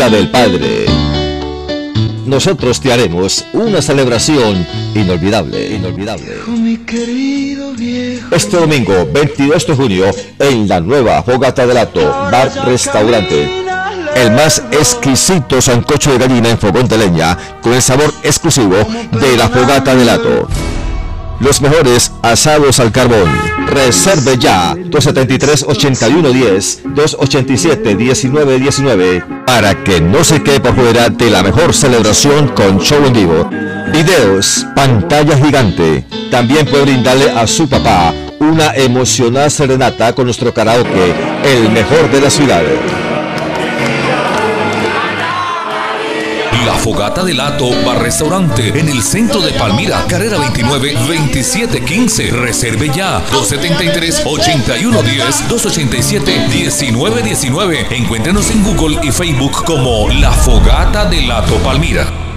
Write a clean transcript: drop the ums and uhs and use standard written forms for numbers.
Día del Padre. Nosotros te haremos una celebración inolvidable. Este domingo, 22 de junio, en la nueva Fogata del Hato, Bar Restaurante. El más exquisito sancocho de gallina en fogón de leña, con el sabor exclusivo de la Fogata del Hato. Los mejores asados al carbón. Reserve ya 273-8110, 287-1919, para que no se quede por fuera de la mejor celebración con show en vivo, videos, pantalla gigante. También puede brindarle a su papá una emocionada serenata con nuestro karaoke, el mejor de la ciudad. La Fogata del Hato Bar Restaurante en el centro de Palmira, carrera 29 2715. Reserve ya 273-8110, 287-1919. Encuéntrenos en Google y Facebook como La Fogata del Hato Palmira.